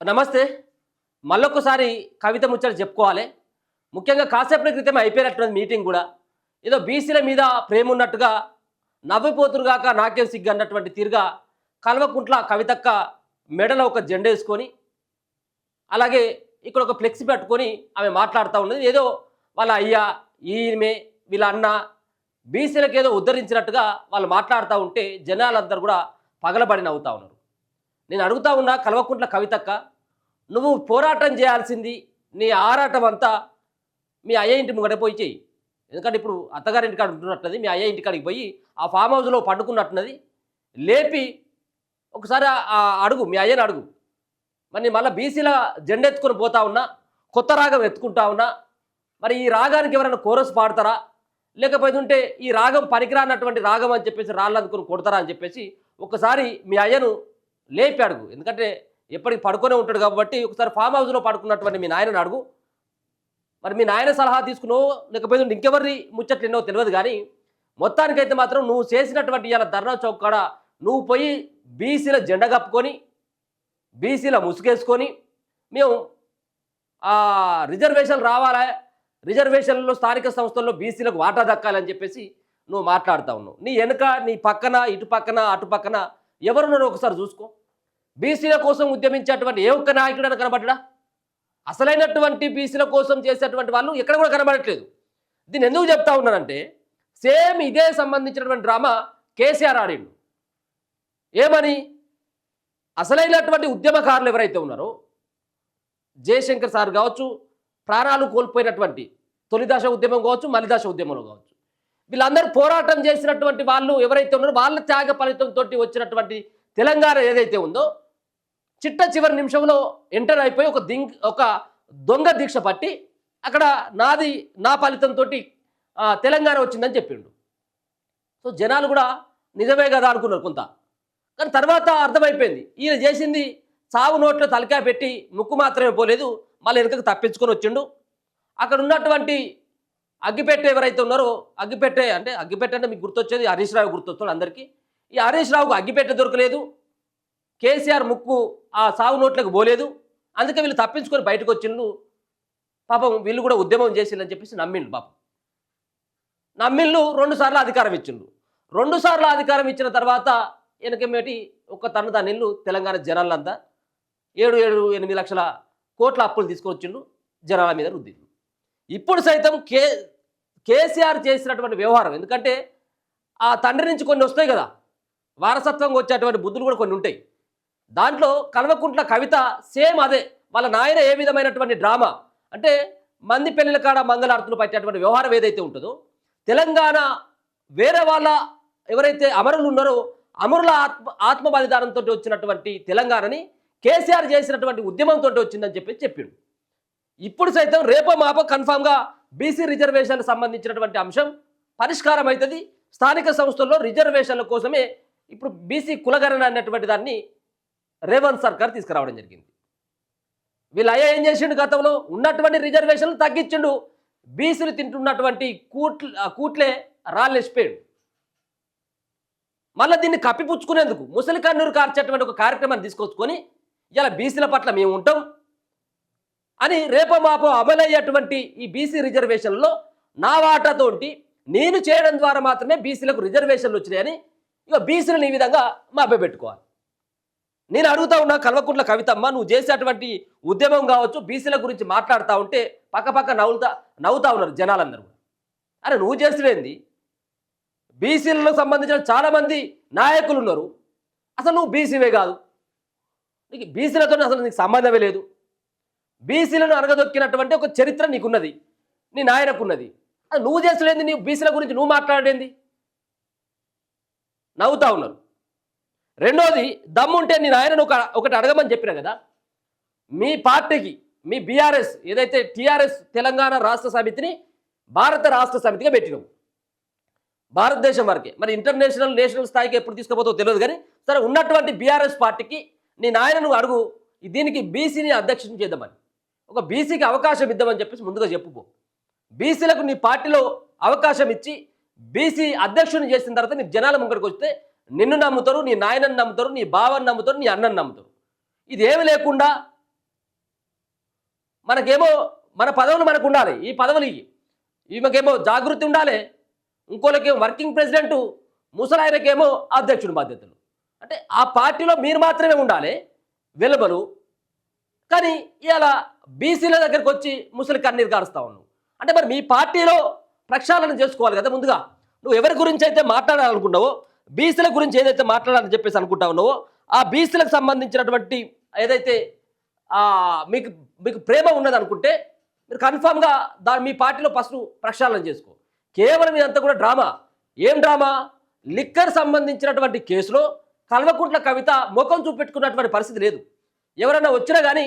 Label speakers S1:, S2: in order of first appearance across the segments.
S1: నమస్తే. మళ్ళొక్కసారి కవిత ముచ్చట చెప్పుకోవాలి. ముఖ్యంగా కాసేపటి క్రితమే అయిపోయినటువంటి మీటింగ్ కూడా ఏదో బీసీల మీద ప్రేమ ఉన్నట్టుగా నవ్విపోతురుగాక నాకేం సిగ్గు అన్నటువంటి తీరుగా కల్వకుంట్ల కవితక్క మెడలో ఒక జెండా వేసుకొని అలాగే ఇక్కడ ఒక ఫ్లెక్సీ పెట్టుకొని ఆమె మాట్లాడుతూ ఉన్నది. ఏదో వాళ్ళ అయ్యా ఈమె వీళ్ళ అన్న బీసీలకు ఏదో ఉద్ధరించినట్టుగా వాళ్ళు మాట్లాడుతూ ఉంటే జనాలందరూ కూడా పగలబడి నవ్వుతూ ఉన్నారు. నేను అడుగుతా ఉన్నా కల్వకుంట్ల కవితక్క, నువ్వు పోరాటం చేయాల్సింది నీ ఆరాటం అంతా మీ అయ్య ఇంటి ముంగట పోయి చెయ్యి. ఎందుకంటే ఇప్పుడు అత్తగారింటికాడ ఉంటున్నట్టున్నది, మీ అయ్య ఇంటికాడికి పోయి ఆ ఫామ్ హౌస్లో పండుకున్నట్టున్నది. లేపి ఒకసారి అడుగు, మీ అయ్యని అడుగు. మరి నేను మళ్ళీ బీసీల జెండా ఎత్తుకొని పోతా ఉన్నా, కొత్త రాగం ఎత్తుకుంటా ఉన్నా, మరి ఈ రాగానికి ఎవరైనా కోరస్ పాడతారా, లేకపోతే ఈ రాగం పనికిరానటువంటి రాగం అని చెప్పేసి రాళ్ళందుకొని కొడతారా అని చెప్పేసి ఒకసారి మీ అయ్యను లేపి అడుగు. ఎందుకంటే ఎప్పటికి పడుకొనే ఉంటాడు కాబట్టి ఒకసారి ఫామ్ హౌస్లో పడుకున్నటువంటి మీ నాయనని అడుగు. మరి మీ నాయన సలహా తీసుకున్నావు లేకపోతే ఇంకెవరి ముచ్చట్లు ఎన్నో తెలియదు, కానీ మొత్తానికైతే మాత్రం నువ్వు చేసినటువంటి ఇలా ధర్నా చౌక్ కాడ నువ్వు పోయి బీసీల జెండా కప్పుకొని బీసీల ముసుగేసుకొని మేము రిజర్వేషన్ రావాలా, రిజర్వేషన్లో స్థానిక సంస్థల్లో బీసీలకు వాటా దక్కాలని చెప్పేసి నువ్వు మాట్లాడుతూ ఉన్నావు. నీ వెనుక నీ పక్కన ఇటు పక్కన అటు పక్కన ఎవరున్నారో ఒకసారి చూసుకో. బీసీల కోసం ఉద్యమించేటువంటి ఏ ఒక్క నాయకుడైనా కనబడ్డా? అసలైనటువంటి బీసీల కోసం చేసేటువంటి వాళ్ళు ఎక్కడ కూడా కనబడట్లేదు. దీన్ని ఎందుకు చెప్తా ఉన్నానంటే సేమ్ ఇదే సంబంధించినటువంటి డ్రామా కేసీఆర్ ఆడిండు. ఏమని, అసలైనటువంటి ఉద్యమకారులు ఎవరైతే ఉన్నారో జయశంకర్ సార్ కావచ్చు, ప్రాణాలు కోల్పోయినటువంటి తొలిదశ ఉద్యమం కావచ్చు, మలిదశ ఉద్యమంలో కావచ్చు, వీళ్ళందరూ పోరాటం చేసినటువంటి వాళ్ళు ఎవరైతే ఉన్నారో వాళ్ళ త్యాగ ఫలితంతో వచ్చినటువంటి తెలంగాణ ఏదైతే ఉందో చిట్ట చివరి నిమిషంలో ఎంటర్ అయిపోయి ఒక దొంగ దీక్ష పట్టి అక్కడ నా ఫలితంతో తెలంగాణ వచ్చిందని చెప్పిండు. సో జనాలు కూడా నిజమే కదా అనుకున్నారు కొంత, కానీ తర్వాత అర్థమైపోయింది ఈయన చేసింది సాగు నోట్లో తలకాయ పెట్టి ముక్కు మాత్రమే పోలేదు, మళ్ళీ వెనుకకు తప్పించుకొని వచ్చిండు. అక్కడ ఉన్నటువంటి అగ్గిపెట్టె ఎవరైతే ఉన్నారో అగ్గిపెట్టె అంటే మీకు గుర్తొచ్చేది హరీష్ రావు గుర్తొస్తాడు అందరికీ. ఈ హరీష్ రావుకు అగ్గిపెట్టె దొరకలేదు, కేసీఆర్ ముక్కు ఆ సాగు నోట్లకు పోలేదు, అందుకే వీళ్ళు తప్పించుకొని బయటకు వచ్చిండు. పాపం వీళ్ళు కూడా ఉద్యమం చేసిందని చెప్పేసి నమ్మిండు. పాపం నమ్మిళ్ళు 2 సార్లు అధికారం ఇచ్చిండు. 2 సార్లు అధికారం ఇచ్చిన తర్వాత వెనకమేటి ఒక దాని ఇల్లు తెలంగాణ జనాలంతా 7-8 లక్షల కోట్ల అప్పులు తీసుకొచ్చిండు, జనాల మీద రుద్దిండు. ఇప్పుడు సైతం కేసీఆర్ చేసినటువంటి వ్యవహారం, ఎందుకంటే ఆ తండ్రి నుంచి కొన్ని వస్తాయి కదా, వారసత్వంగా వచ్చేటువంటి బుద్ధులు కూడా కొన్ని ఉంటాయి. దాంట్లో కల్వకుంట్ల కవిత సేమ్ అదే. వాళ్ళ నాయన ఏ విధమైనటువంటి డ్రామా అంటే మంది పెళ్లిల కాడ మంగళార్తులు పట్టేటువంటి వ్యవహారం ఏదైతే ఉంటుందో, తెలంగాణ వేరే వాళ్ళ ఎవరైతే అమరులు ఉన్నారో అమరుల ఆత్మ బలిదానంతో వచ్చినటువంటి తెలంగాణని కేసీఆర్ చేసినటువంటి ఉద్యమంతో వచ్చిందని చెప్పి చెప్పిండు. ఇప్పుడు సైతం రేపో మాపో కన్ఫామ్గా బీసీ రిజర్వేషన్లకు సంబంధించినటువంటి అంశం పరిష్కారం అవుతుంది. స్థానిక సంస్థల్లో రిజర్వేషన్ల కోసమే ఇప్పుడు బీసీ కులగణన అనేటువంటి దాన్ని రేవంత్ సర్కార్ తీసుకురావడం జరిగింది. వీళ్ళు అయ్యా ఏం చేసిండు, గతంలో ఉన్నటువంటి రిజర్వేషన్లు తగ్గించిండు, బీసీలు తింటున్నటువంటి కూట్లే రాళ్ళేసిపోయాడు. మళ్ళీ దీన్ని కప్పిపుచ్చుకునేందుకు ముసలి కన్నూరు కార్చేటువంటి ఒక కార్యక్రమాన్ని తీసుకొచ్చుకొని ఇలా బీసీల పట్ల మేము ఉంటాం అని రేపో మాపో అమలయ్యేటువంటి ఈ బీసీ రిజర్వేషన్లో నా వాటాతోటి నేను చేయడం ద్వారా మాత్రమే బీసీలకు రిజర్వేషన్లు వచ్చినాయని ఇక బీసీలను ఈ విధంగా పెట్టుకోవాలి. నేను అడుగుతా ఉన్నా కల్వకుంట్ల కవితమ్మ, నువ్వు చేసేటువంటి ఉద్యమం కావచ్చు, బీసీల గురించి మాట్లాడుతూ ఉంటే పక్క నవ్వుతా ఉన్నారు జనాలందరూ. అరే నువ్వు చేసేదేంది? బీసీలకు సంబంధించిన చాలామంది నాయకులు ఉన్నారు, అసలు నువ్వు బీసీవే కాదు, నీకు బీసీలతో అసలు నీకు సంబంధమే లేదు. బీసీలను అనగదొక్కినటువంటి ఒక చరిత్ర నీకున్నది, నీ నాయనకున్నది. అది నువ్వు చేసేదేంది? నీ బీసీల గురించి నువ్వు మాట్లాడేంది? నవ్వుతా ఉన్నారు. రెండోది, దమ్ముంటే నేను ఆయనను ఒకటి అడగమని చెప్పిన కదా, మీ పార్టీకి మీ బీఆర్ఎస్ ఏదైతే టీఆర్ఎస్ తెలంగాణ రాష్ట్ర సమితిని భారత రాష్ట్ర సమితిగా పెట్టినావు, భారతదేశం వరకే, మరి నేషనల్ స్థాయికి ఎప్పుడు తీసుకుపోతావో తెలియదు, కానీ సరే ఉన్నటువంటి బీఆర్ఎస్ పార్టీకి నీ నాయనను అడుగు, దీనికి బీసీని అధ్యక్షుని చేద్దామని, ఒక బీసీకి అవకాశం ఇద్దామని చెప్పేసి ముందుగా చెప్పుకో. బీసీలకు నీ పార్టీలో అవకాశం ఇచ్చి బీసీ అధ్యక్షుని చేసిన తర్వాత నీ జనాల ముంగడికి వస్తే నిన్ను నమ్ముతారు, నీ నాయనని నమ్ముతారు, నీ బావని నమ్ముతారు, నీ అన్నని నమ్ముతారు. ఇదేమి లేకుండా మనకేమో మన పదవులు మనకు ఉండాలి, ఈ పదవులు ఈమెకేమో జాగృతి ఉండాలి, ఇంకోళ్ళకేమో వర్కింగ్ ప్రెసిడెంట్, ముసలాయనకేమో అధ్యక్షుడి బాధ్యతలు. అంటే ఆ పార్టీలో మీరు మాత్రమే ఉండాలి వెలుబలు. కానీ ఇలా బీసీల దగ్గరికి వచ్చి ముసలి కన్నీరు కారుస్తా ఉన్నావు. అంటే మరి మీ పార్టీలో ప్రక్షాళన చేసుకోవాలి కదా ముందుగా. నువ్వు ఎవరి గురించి అయితే మాట్లాడాలనుకున్నావో, బీసీల గురించి ఏదైతే మాట్లాడాలని చెప్పేసి అనుకుంటా ఉన్నావో, ఆ బీసీలకు సంబంధించినటువంటి ఏదైతే మీకు మీకు ప్రేమ ఉన్నది అనుకుంటే మీరు కన్ఫామ్గా మీ పార్టీలో ఫస్ట్ ప్రక్షాళన చేసుకో. కేవలం ఇదంతా కూడా డ్రామా. ఏం డ్రామా? లిక్కర్ సంబంధించినటువంటి కేసులో కల్వకుంట్ల కవిత ముఖం చూపెట్టుకున్నటువంటి పరిస్థితి లేదు. ఎవరైనా వచ్చినా కానీ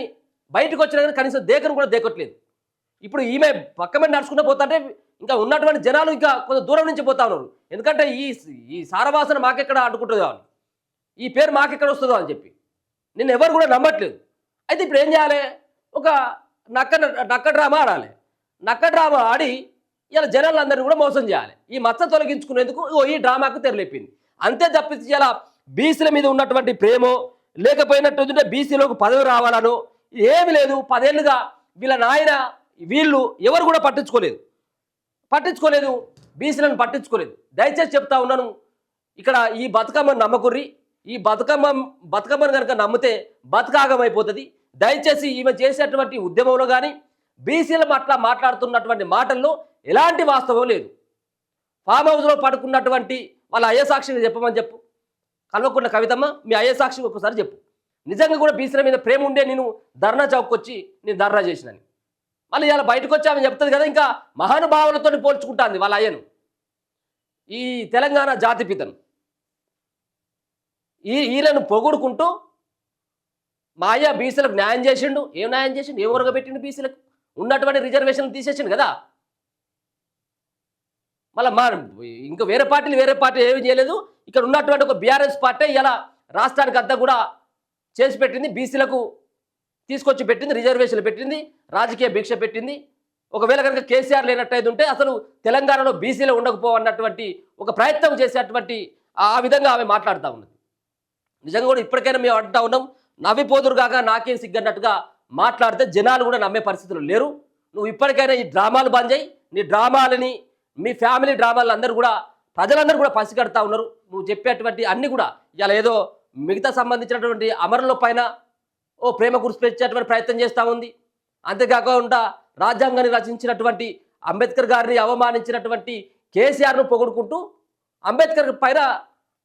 S1: బయటకు వచ్చినా కానీ కనీసం దేకను కూడా దేకట్లేదు. ఇప్పుడు ఈమె పక్క మీద నడుచుకుంటూ పోతుంటే ఇంకా ఉన్నటువంటి జనాలు ఇంకా కొంత దూరం నుంచి పోతా ఉన్నారు. ఎందుకంటే ఈ సారవాసన మాకెక్కడ అడ్డుకుంటుందో అని, ఈ పేరు మాకెక్కడ వస్తుందో అని చెప్పి నిన్ను ఎవరు కూడా నమ్మట్లేదు. అయితే ఇప్పుడు ఏం చేయాలి? ఒక నక్క డ్రామా ఆడాలి. నక్క డ్రామా ఆడి ఇలా జనాలందరినీ కూడా మోసం చేయాలి. ఈ మచ్చ తొలగించుకునేందుకు ఈ డ్రామాకు తెరలేపింది. అంతే తప్పించి ఇలా బీసీల మీద ఉన్నటువంటి ప్రేమో లేకపోయినట్టు బీసీలోకి పదవి రావాలనో ఏమి లేదు. 10 ఏళ్ళుగా వీళ్ళ నాయన వీళ్ళు ఎవరు కూడా పట్టించుకోలేదు, బీసీలను పట్టించుకోలేదు. దయచేసి చెప్తా ఉన్నాను, ఇక్కడ ఈ బతుకమ్మను నమ్మకుర్రి. ఈ బతుకమ్మను కనుక నమ్మితే బతుకాగమైపోతుంది. దయచేసి ఈమె చేసేటువంటి ఉద్యమంలో కానీ బీసీల పట్ల మాట్లాడుతున్నటువంటి మాటల్లో ఎలాంటి వాస్తవం లేదు. ఫామ్ హౌస్లో పడుకున్నటువంటి వాళ్ళ అయ్యసాక్షిని చెప్పమని చెప్పు. కల్వకుంట్ల కవితమ్మ, మీ అయ్యసాక్షి ఒక్కసారి చెప్పు. నిజంగా కూడా బీసీల మీద ప్రేమ ఉండే నేను ధర్నా చౌక్ వచ్చి నేను ధర్నా చేసినని మళ్ళీ ఇలా బయటకు వచ్చి ఆమె చెప్తుంది కదా, ఇంకా మహానుభావులతో పోల్చుకుంటాంది వాళ్ళ అయ్యను, ఈ తెలంగాణ జాతిపితను. ఈయనను పొగుడుకుంటూ మా అయ్య బీసీలకు న్యాయం చేసిండు. ఏం న్యాయం చేసిండు? ఏ ఊరగా పెట్టిండు? బీసీలకు ఉన్నటువంటి రిజర్వేషన్లు తీసేసిండు కదా. మళ్ళీ ఇంకా వేరే పార్టీ ఏమీ చేయలేదు. ఇక్కడ ఉన్నటువంటి ఒక బీఆర్ఎస్ పార్టీ ఇలా రాష్ట్రానికి అంతా కూడా చేసి పెట్టింది, బీసీలకు తీసుకొచ్చి పెట్టింది, రిజర్వేషన్లు పెట్టింది, రాజకీయ భిక్ష పెట్టింది. ఒకవేళ కనుక కేసీఆర్ లేనట్టయితే ఉంటే అసలు తెలంగాణలో బీసీలో ఉండకపోవన్నటువంటి ఒక ప్రయత్నం చేసేటువంటి ఆ విధంగా ఆమె మాట్లాడుతూ ఉన్నది. నిజంగా కూడా ఇప్పటికైనా మేము అంటా ఉన్నాం, నవ్విపోదురు కాక నాకేం సిగ్గన్నట్టుగా మాట్లాడితే జనాలు కూడా నమ్మే పరిస్థితులు లేరు. నువ్వు ఇప్పటికైనా ఈ డ్రామాలు బంద్ చేయి. నీ డ్రామాలని, మీ ఫ్యామిలీ డ్రామాలు అందరూ కూడా ప్రజలందరూ కూడా పసిగడతా ఉన్నారు. నువ్వు చెప్పేటువంటి అన్నీ కూడా ఇలా ఏదో మిగతా సంబంధించినటువంటి అమరుల పైన ఓ ప్రేమ కురిసిపెట్టేటువంటి ప్రయత్నం చేస్తూ ఉంది. అంతేకాకుండా రాజ్యాంగాన్ని రచించినటువంటి అంబేద్కర్ గారిని అవమానించినటువంటి కేసీఆర్ను పొగుడుకుంటూ అంబేద్కర్ పైన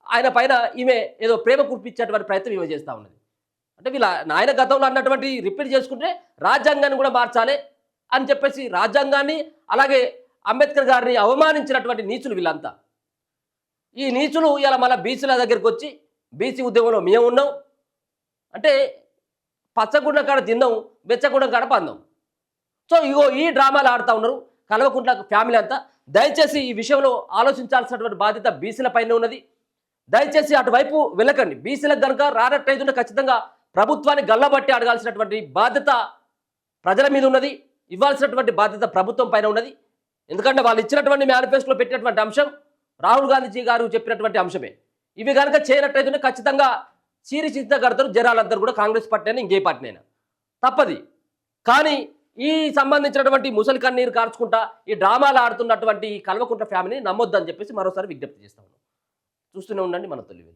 S1: ఆయన పైన ఈమె ఏదో ప్రేమ కురిపించేటువంటి ప్రయత్నం ఈమె చేస్తూ ఉన్నది. అంటే వీళ్ళ నాయన గతంలో అన్నటువంటి రిపీట్ చేసుకుంటే రాజ్యాంగాన్ని కూడా మార్చాలి అని చెప్పేసి రాజ్యాంగాన్ని అలాగే అంబేద్కర్ గారిని అవమానించినటువంటి నీచులు వీళ్ళంతా. ఈ నీచులు ఇలా మళ్ళీ బీసీల దగ్గరికి వచ్చి బీసీ ఉద్యమంలో మేము ఉన్నాం అంటే పచ్చగుండ కాడ తిందాం, బెచ్చగుండ కాడ పందాం. సో ఇగో ఈ డ్రామాలు ఆడుతూ ఉన్నారు కల్వకుంట్ల ఫ్యామిలీ అంతా. దయచేసి ఈ విషయంలో ఆలోచించాల్సినటువంటి బాధ్యత బీసీల పైన ఉన్నది. దయచేసి అటువైపు వెళ్ళకండి. బీసీలకు కనుక రానట్టయితుంటే ఖచ్చితంగా ప్రభుత్వాన్ని గల్లబట్టి అడగాల్సినటువంటి బాధ్యత ప్రజల మీద ఉన్నది, ఇవ్వాల్సినటువంటి బాధ్యత ప్రభుత్వం పైన ఉన్నది. ఎందుకంటే వాళ్ళు ఇచ్చినటువంటి మేనిఫెస్టోలో పెట్టినటువంటి అంశం రాహుల్ గాంధీ గారు చెప్పినటువంటి అంశమే. ఇవి కనుక చేయనట్టయితే ఖచ్చితంగా చీరి చిత్తగడతారు జనాలందరూ కూడా, కాంగ్రెస్ పార్టీ అయినా ఇంకే పార్టీ అయినా తప్పది. కానీ ఈ సంబంధించినటువంటి ముసలి కన్నీరు కార్చుకుంటా ఈ డ్రామాలు ఆడుతున్నటువంటి కల్వకుంట్ల ఫ్యామిలీని నమ్మొద్దని చెప్పేసి మరోసారి విజ్ఞప్తి చేస్తాము. చూస్తూనే ఉండండి మన తొలి వెలుగు.